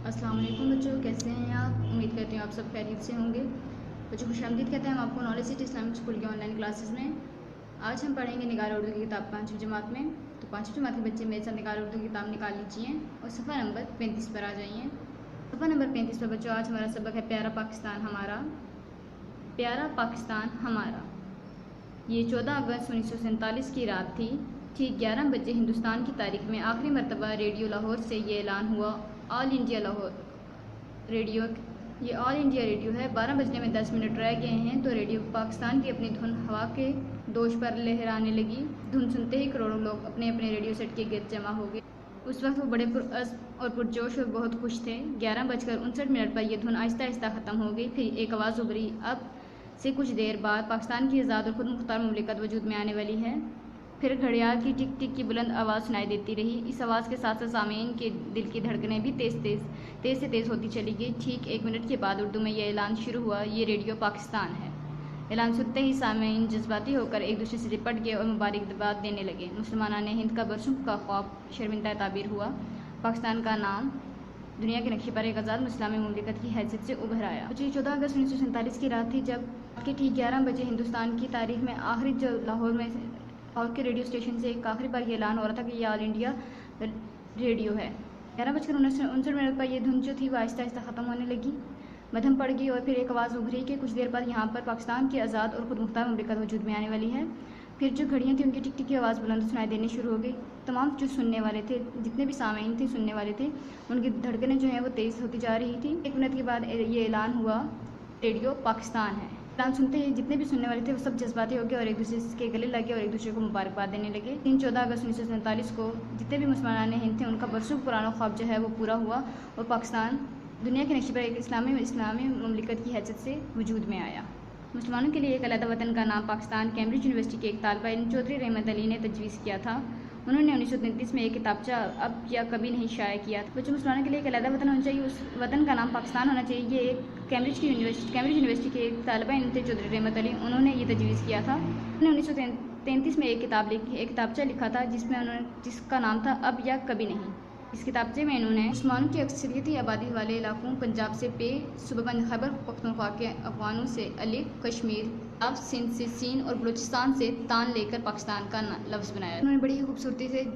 السلام علیکم بچوں، کیسے ہیں آپ؟ امید کرتی ہوں آپ سب خیریت سے ہوں گے۔ بچوں خوش آمدید کہتے ہیں ہم آپ کو نالج سٹی اسلامک اسکول کے آن لائن کلاسز میں۔ آج ہم پڑھیں گے نگار اردو کی کتاب 5ویں جماعت میں۔ تو 5ویں جماعت کے بچے میرے ساتھ نگار اردو کی کتاب نکال لیجیے اور صفحہ نمبر 35 پر آ جائیے۔ صفحہ نمبر 35 پر بچوں آج ہمارا سبق ہے پیارا پاکستان ہمارا۔ پیارا پاکستان ہمارا۔ یہ 14 اگست 1947 کی رات تھی۔ ٹھیک 11 بجے ہندوستان کی تاریخ میں آخری مرتبہ ریڈیو لاہور سے یہ اعلان ہوا، آل انڈیا لاہور ریڈیو، یہ آل انڈیا ریڈیو ہے۔ 12 بجنے میں 10 منٹ رہ گئے ہیں تو ریڈیو پاکستان کی اپنی دھن ہوا کے دوش پر لہرانے لگی۔ دھن سنتے ہی کروڑوں لوگ اپنے اپنے ریڈیو سیٹ کے گرد جمع ہو گئے۔ اس وقت وہ بڑے پرعزم اور پرجوش اور بہت خوش تھے۔ 11:59 پر یہ دھن آہستہ آہستہ ختم ہو گئی۔ پھر ایک آواز ابھری، اب سے کچھ دیر بعد پاکستان کی آزاد اور خود مختار مملکت وجود میں آنے والی ہے۔ پھر گھڑیال کی ٹک ٹک کی بلند آواز سنائی دیتی رہی۔ اس آواز کے ساتھ ساتھ سامعین کے دل کی دھڑکنیں بھی تیز سے تیز ہوتی چلی گئی۔ ٹھیک 1 منٹ کے بعد اردو میں یہ اعلان شروع ہوا، یہ ریڈیو پاکستان ہے۔ اعلان سنتے ہی سامعین جذباتی ہو کر ایک دوسرے سے لپٹ گئے اور مبارکباد دینے لگے۔ مسلمانان ہند کا برسوں کا خواب شرمندہ تعبیر ہوا۔ پاکستان کا نام دنیا کے نقشے پر ایک آزاد اسلامی مملکت کی حیثیت سے ابھر آیا۔ 14 اگست 1947 کی رات تھی جب کہ ٹھیک 11 بجے ہندوستان کی تاریخ میں آخری جو لاہور کے ریڈیو اسٹیشن سے ایک آخری بار یہ اعلان ہو رہا تھا کہ یہ آل انڈیا ریڈیو ہے۔ 11:59 پر یہ دھن جو تھی وہ آہستہ آہستہ ختم ہونے لگی، مدھم پڑ گئی اور پھر ایک آواز ابھری کہ کچھ دیر بعد یہاں پر پاکستان کی آزاد اور خود مختار مملکت وجود میں آنے والی ہے۔ پھر جو گھڑیاں تھیں ان کی ٹک ٹک کی آواز بلند سنائی دینے شروع ہو گئی۔ تمام جو سننے والے تھے، جتنے بھی سامعین تھے سننے والے تھے، ان کی دھڑکنیں جو ہیں وہ تیز ہوتی جا رہی تھی۔ 1 منٹ کے بعد یہ اعلان ہوا، ریڈیو پاکستان ہے۔ اعلان سنتے ہی جتنے بھی سننے والے تھے وہ سب جذباتی ہو گئے اور ایک دوسرے کے گلے لگے اور ایک دوسرے کو مبارکباد دینے لگے۔ 14 اگست 1947 کو جتنے بھی مسلمان ہند تھے ان کا برسوں پرانا خواب جو ہے وہ پورا ہوا اور پاکستان دنیا کے نقشے پر ایک اسلامی مملکت کی حیثیت سے وجود میں آیا۔ مسلمانوں کے لیے ایک علیحدہ وطن کا نام پاکستان کیمبرج یونیورسٹی کے ایک طالبہ علم چودھری رحمت علی نے تجویز کیا تھا۔ انہوں نے 1933 میں ایک کتابچہ اب یا کبھی نہیں شائع کیا تھا۔ بچوں مسلمانوں کے لیے ایک علیحدہ وطن ہونا چاہیے، اس وطن کا نام پاکستان ہونا چاہیے۔ یہ ایک کیمبرج یونیورسٹی کے ایک طالبہ علم تھے چودھری رحمت علی، انہوں نے یہ تجویز کیا تھا۔ انہوں نے 1933 میں ایک کتابچہ لکھا تھا جس کا نام تھا اب یا کبھی نہیں۔ اس کتابچے میں انہوں نے مسلمانوں کی اکثریتی آبادی والے علاقوں پنجاب سے پے، صوبہ خیبر پختونخوا کے افغانوں سے الف، کشمیر، آف، سندھ سے سین اور بلوچستان سے تان لے کر پاکستان کا لفظ بنایا۔ انہوں نے بڑی خوبصورتی سے ان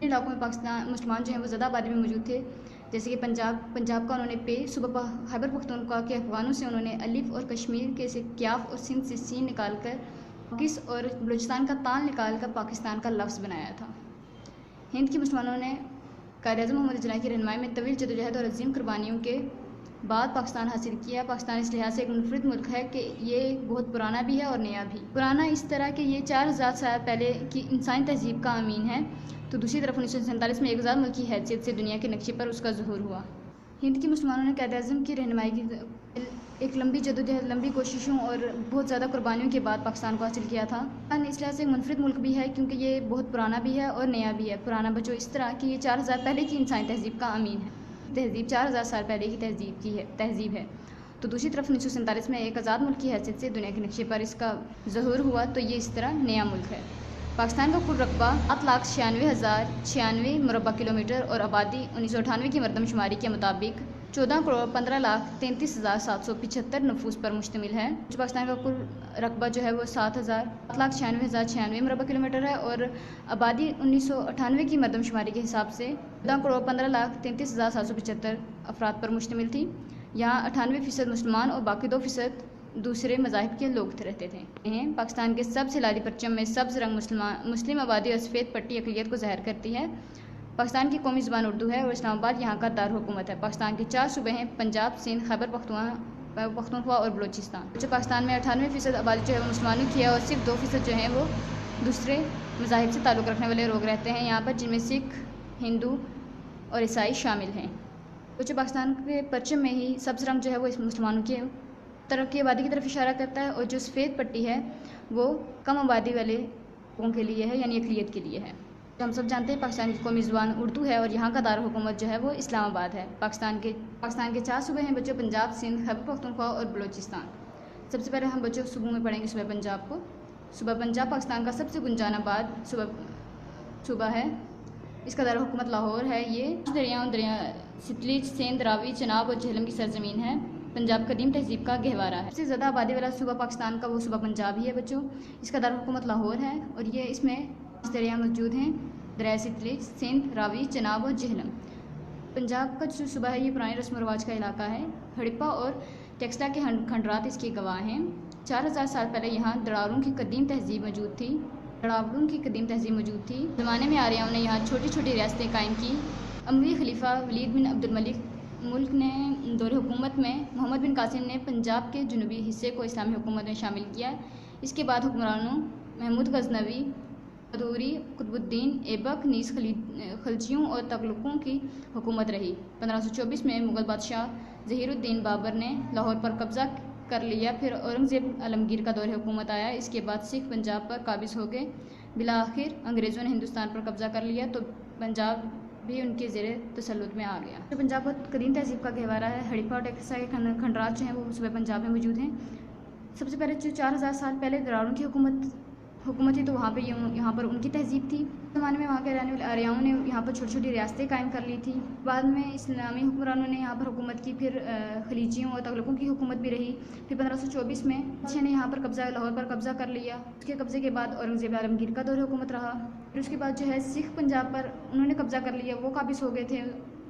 علاقوں میں پاکستان مسلمان جو ہیں وہ زیادہ آبادی میں موجود تھے، جیسے کہ پنجاب کا انہوں نے پے، صوبہ خیبر پختونخوا کے افغانوں سے انہوں نے الف اور کشمیر کے سے کیاف اور سندھ سے سین نکال کر کس اور بلوچستان کا تان نکال کر پاکستان کا لفظ بنایا تھا۔ ہند کے مسلمانوں نے قائد اعظم محمد جناح کی رہنمائی میں طویل جدوجہد اور عظیم قربانیوں کے بعد پاکستان حاصل کیا۔ پاکستان اس لحاظ سے ایک منفرد ملک ہے کہ یہ بہت پرانا بھی ہے اور نیا بھی۔ پرانا اس طرح کہ یہ 4000 سال پہلے کی انسانی تہذیب کا امین ہے، تو دوسری طرف 1947 میں ایک آزاد ملک کی حیثیت سے دنیا کے نقشے پر اس کا ظہور ہوا۔ ہند کے مسلمانوں نے قائد اعظم کی رہنمائی کی ایک لمبی جدوجہد، لمبی کوششوں اور بہت زیادہ قربانیوں کے بعد پاکستان کو حاصل کیا تھا۔ پاکستان اس لحاظ سے ایک منفرد ملک بھی ہے کیونکہ یہ بہت پرانا بھی ہے اور نیا بھی ہے۔ پرانا بچوں اس طرح کہ یہ 4000 پہلے کی انسانی تہذیب کا امین ہے، تہذیب 4000 سال پہلے کی تہذیب ہے، تو دوسری طرف 1947 میں ایک آزاد ملک کی حیثیت سے دنیا کے نقشے پر اس کا ظہور ہوا، تو یہ اس طرح نیا ملک ہے۔ پاکستان کا کل رقبہ 7,96,096 مربع کلومیٹر اور آبادی 1998 کی مردم شماری کے مطابق 14,15,33,775 نفوس پر مشتمل ہے۔ پاکستان کا کل رقبہ جو ہے وہ 7,96,096 مربع کلومیٹر ہے اور آبادی 1998 کی مردم شماری کے حساب سے 14,15,33,775 افراد پر مشتمل تھی۔ یہاں 98% مسلمان اور باقی 2% دوسرے مذاہب کے لوگ رہتے تھے۔ پاکستان کے سب سے لاری پرچم میں سبز رنگ مسلم آبادی اور سفید پٹی اقلیت کو ظاہر کرتی ہے۔ پاکستان کی قومی زبان اردو ہے اور اسلام آباد یہاں کا دارالحکومت ہے۔ پاکستان کے 4 صوبے ہیں، پنجاب، سندھ، خیبر پختونخوا اور بلوچستان۔ پاکستان میں 98% آبادی جو ہے وہ مسلمانوں کی ہے اور صرف 2% جو ہیں وہ دوسرے مذاہب سے تعلق رکھنے والے لوگ رہتے ہیں یہاں پر، جن میں سکھ، ہندو اور عیسائی شامل ہیں۔ پاکستان کے پرچم میں ہی سبز رنگ جو ہے وہ مسلمانوں کی ترقی آبادی کی طرف اشارہ کرتا ہے اور جو سفید پٹی ہے وہ کم آبادی والے لوگوں کے لیے ہے، یعنی اقلیت کے لیے ہے۔ ہم سب جانتے ہیں پاکستان کی قومی زبان اردو ہے اور یہاں کا دارالحکومت جو ہے وہ اسلام آباد ہے۔ پاکستان کے 4 صوبے ہیں بچوں، پنجاب، سندھ، خیبر پختونخوا اور بلوچستان۔ سب سے پہلے ہم بچوں صوبوں میں پڑھیں گے صوبہ پنجاب کو۔ صوبہ پنجاب پاکستان کا سب سے گنجان آباد صوبہ ہے، اس کا دارالحکومت لاہور ہے۔ یہ ستلیج، سندھ، راوی، چناب اور جہلم کی سرزمین ہے۔ پنجاب قدیم تہذیب کا گہوارہ ہے۔ سب سے زیادہ آبادی والا صوبہ پاکستان کا وہ صوبہ پنجاب ہی ہے بچوں۔ اس کا دارالحکومت لاہور ہے اور اس میں دریا موجود ہیں: دریائے ستلیج، سندھ، راوی، چناب اور جہلم۔ پنجاب کا جو صوبہ ہے یہ پرانے رسم و رواج کا علاقہ ہے۔ ہڑپا اور ٹیکسلا کے کھنڈرات اس کے گواہ ہیں۔ 4000 سال پہلے یہاں دراڑوں کی قدیم تہذیب موجود تھی۔ زمانے میں آریاؤں نے یہاں چھوٹی چھوٹی ریاستیں قائم کی۔ اموی خلیفہ ولید بن عبد الملک ملک نے دور حکومت میں محمد بن قاسم نے پنجاب کے جنوبی حصے کو اسلامی حکومت میں شامل کیا۔ اس کے بعد حکمرانوں محمود غزنوی، قدوری، قطب الدین ایبک نیز خلجیوں اور تغلقوں کی حکومت رہی۔ 1524 میں مغل بادشاہ ظہیر الدین بابر نے لاہور پر قبضہ کر لیا۔ پھر اورنگزیب عالمگیر کا دور حکومت آیا۔ اس کے بعد سکھ پنجاب پر قابض ہو گئے۔ بالآخر انگریزوں نے ہندوستان پر قبضہ کر لیا تو پنجاب بھی ان کے زیر تسلط میں آ گیا۔ پنجاب کا قدیم تہذیب کا گہوارہ ہے۔ ہڑپا اور ٹیکسلا کے کھنڈرات جو ہیں وہ صوبہ پنجاب میں موجود ہیں۔ سب سے پہلے جو 4000 سال پہلے دراڑوں کی حکومت تھی تو یہاں پر ان کی تہذیب تھی۔ زمانے میں وہاں کے رہنے والے آریاؤں نے یہاں پر چھوٹی چھوٹی ریاستیں قائم کر لی تھیں۔ بعد میں اسلامی حکمرانوں نے یہاں پر حکومت کی۔ پھر خلیجیوں اور تغلقوں کی حکومت بھی رہی۔ پھر 1524 میں بادشاہ نے یہاں پر لاہور پر قبضہ کر لیا۔ اس کے قبضے کے بعد اورنگزیب عالمگیر کا دور حکومت رہا۔ پھر اس کے بعد جو ہے سکھ پنجاب پر انہوں نے قبضہ کر لیا، وہ قابض ہو گئے تھے۔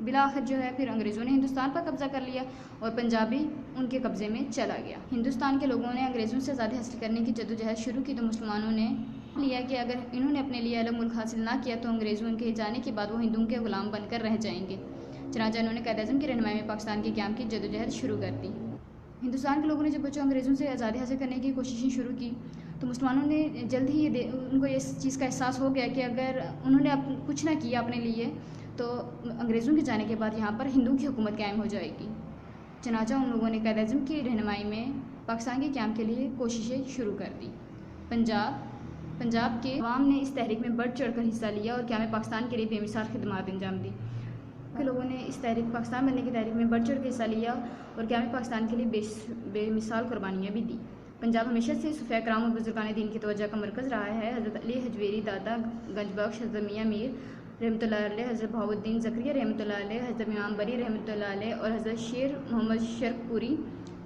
بالآخر جو ہے پھر انگریزوں نے ہندوستان پر قبضہ کر لیا اور پنجاب بھی ان کے قبضے میں چلا گیا۔ ہندوستان کے لوگوں نے انگریزوں سے آزادی حاصل کرنے کی جدوجہد شروع کی تو مسلمانوں نے لیا کہ اگر انہوں نے اپنے لیے الگ ملک حاصل نہ کیا تو انگریزوں کے جانے کے بعد وہ ہندوؤں کے غلام بن کر رہ جائیں گے۔ چنانچہ انہوں نے قائد اعظم کی رہنمائی میں پاکستان کے قیام کی جدوجہد شروع کر دی۔ ہندوستان کے لوگوں نے جب بچوں انگریزوں سے آزادی حاصل کرنے کی کوششیں شروع کی تو مسلمانوں نے جلد ہی ان کو اس چیز کا احساس ہو گیا کہ اگر انہوں نے کچھ نہ کیا اپنے لیے تو انگریزوں کے جانے کے بعد یہاں پر ہندوؤں کی حکومت قائم ہو جائے گی۔ چنانچہ ان لوگوں نے قائد اعظم کی رہنمائی میں پاکستان کے قیام کے لیے کوششیں شروع کر دی۔ پنجاب کے عوام نے اس تحریک میں بڑھ چڑھ کر حصہ لیا اور قیام پاکستان کے لیے بے مثال خدمات انجام دی۔ لوگوں نے اس پاکستان بننے کی تحریک میں بڑھ چڑھ کر حصہ لیا اور قیام پاکستان کے لیے بے مثال قربانیاں بھی دی۔ پنجاب ہمیشہ سے صوفیاء کرام اور بزرگان دین کی توجہ کا مرکز رہا ہے۔ حضرت علی حجویری دادا گنج بخش، حضرت میاں میر رحمۃ اللہ علیہ، حضرت بہاؤ الدین زکریا رحمۃ اللہ علیہ، حضرت امام بری رحمۃ اللہ علیہ اور حضرت شیر محمد شرق پوری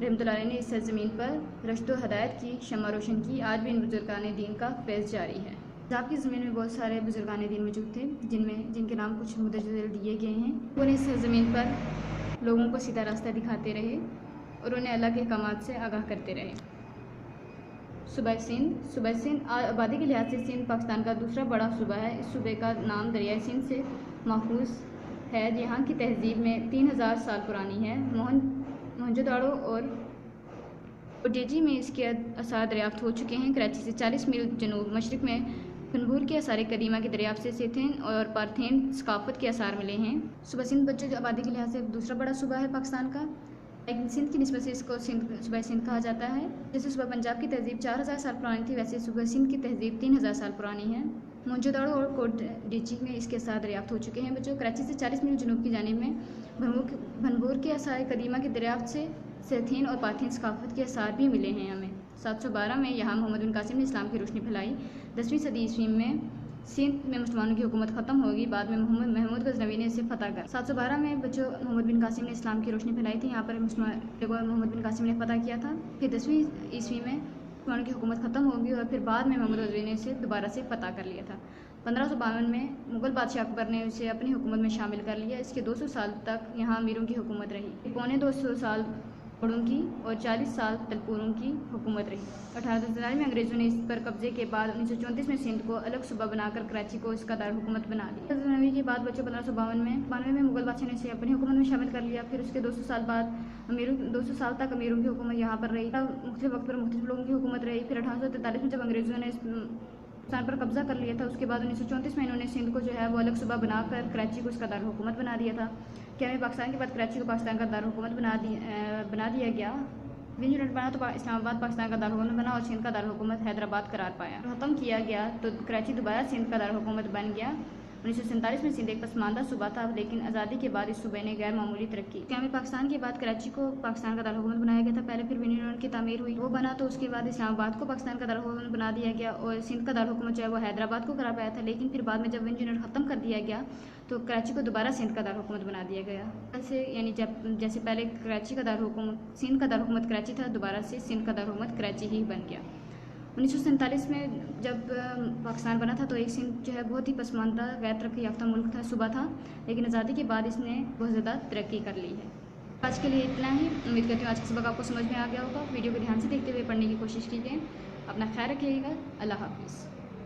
رحمۃ اللہ علیہ نے اس سرزمین پر رشد و ہدایت کی شمع روشن کی۔ آج بھی ان بزرگان دین کا فیض جاری ہے۔ پنجاب کی زمین میں بہت سارے بزرگان دین موجود تھے جن کے نام کچھ مندرجہ دیے گئے ہیں۔ وہ نے اس سرزمین پر لوگوں کو سیدھا راستہ دکھاتے رہے اور انہیں اللہ کے احکامات سے آگاہ کرتے رہے۔ صوبہ سندھ آبادی کے لحاظ سے سندھ پاکستان کا دوسرا بڑا صوبہ ہے۔ اس صوبے کا نام دریائے سندھ سے ماخوذ ہے۔ یہاں کی تہذیب میں 3000 سال پرانی ہے۔ موہنجو داڑو اور اوڈیجی میں اس کے آثار دریافت ہو چکے ہیں۔ کراچی سے 40 میل جنوب مشرق میں پھنبور کے آثار قدیمہ کے دریافت سے سیتھین اور پارتھین ثقافت کے آثار ملے ہیں۔ صوبہ سندھ بچوں جو آبادی کے لحاظ سے دوسرا بڑا صوبہ ہے پاکستان کا، لیکن سندھ کی نسبت سے اس کو صوبہ سندھ کہا جاتا ہے۔ جیسے صوبہ پنجاب کی تہذیب 4000 سال پرانی تھی، ویسے صوبہ سندھ کی تہذیب 3000 سال پرانی ہے۔ موہنجو داڑو اور کوڈیچی میں اس کے آثار دریافت ہو چکے ہیں بچوں۔ کراچی سے 40 میل جنوب کی جانب میں بھنبور کے آثار قدیمہ کے دریافت سے سیتھین اور پارتھین ثقافت کے آثار بھی ملے ہیں ہمیں۔ 712 میں یہاں محمد بن قاسم نے اسلام کی روشنی پھیلائی۔ 10ویں صدی عیسوی میں سندھ میں مسلمانوں کی حکومت ختم ہوگی، بعد میں محمود غزنوی نے اسے فتح کر 712 میں بچوں محمد بن قاسم نے اسلام کی روشنی پھیلائی تھی۔ یہاں پر محمد بن قاسم نے فتح کیا تھا۔ پھر 10ویں عیسوی میں مسلمانوں کی حکومت ختم ہوگی اور پھر بعد میں محمود غزنوی نے اسے دوبارہ سے فتح کر لیا تھا۔ 1552 میں مغل بادشاہ اکبر نے اسے اپنی حکومت میں شامل کر لیا۔ اس کے 200 سال تک یہاں امیروں کی حکومت رہی۔ پونے 200 سال گھوڑوں کی اور 40 سال تلپوروں کی حکومت رہی۔ 1843 میں انگریزوں نے اس پر قبضے کے بعد 1934 میں سندھ کو الگ صوبہ بنا کر کراچی کو اس کا دارالحکومت بنا دیا۔ غزنوی کے بعد بچوں 1592 میں مغل بادشاہ نے اسے اپنی حکومت میں شامل کر لیا۔ پھر اس کے 200 سال تک امیروں کی حکومت یہاں پر رہی۔ مختلف وقت پر مختلف لوگوں کی حکومت رہی۔ پھر 1843 میں جب انگریزوں نے پاکستان پر قبضہ کر لیا تھا، اس کے بعد 1934 میں انہوں نے سندھ کو جو ہے وہ الگ صوبہ بنا کر کراچی کو اس کا دارالحکومت بنا دیا تھا۔ قیام پاکستان کے بعد کراچی کو پاکستان کا دارالحکومت بنا دیا گیا۔ یونٹ بنا تو اسلام آباد پاکستان کا دارالحکومت بنا اور سندھ کا دارالحکومت حیدرآباد قرار پایا۔ ختم کیا گیا تو کراچی دوبارہ سندھ کا دارالحکومت بن گیا 1947 میں سندھ ایک پسماندہ صوبہ تھا، لیکن آزادی کے بعد اس صوبے نے غیر معمولی ترقی. قیام پاکستان کے بعد کراچی کو پاکستان کا دارالحکومت بنایا گیا تھا. پہلے پھر ونی یونین کی تعمیر ہوئی، وہ بنا تو اس کے بعد اسلام آباد کو پاکستان کا دارالحکومت بنا دیا گیا، اور سندھ کا دارالحکومت جو ہے وہ حیدرآباد کو قرار پایا تھا. لیکن پھر بعد میں جب ونی یونین ختم کر دیا گیا تو کراچی کو دوبارہ سندھ کا دارالحکومت بنا دیا گیا. یعنی جیسے پہلے کراچی کا دارالحکومت سندھ کا دارالحکومت کراچی تھا، دوبارہ سے سندھ کا دارالحکومت کراچی ہی بن گیا. 1947 میں جب پاکستان بنا تھا تو ایک سندھ جو ہے بہت ہی پسماندہ غیر ترقی یافتہ ملک تھا، صوبہ تھا، لیکن آزادی کے بعد اس نے بہت زیادہ ترقی کر لی ہے. آج کے لیے اتنا ہی. امید کرتی ہوں آج کا سبق آپ کو سمجھ میں آ گیا ہوگا. ویڈیو کو دھیان سے دیکھتے ہوئے پڑھنے کی کوشش کیجیے. اپنا خیال رکھیے گا. اللہ حافظ.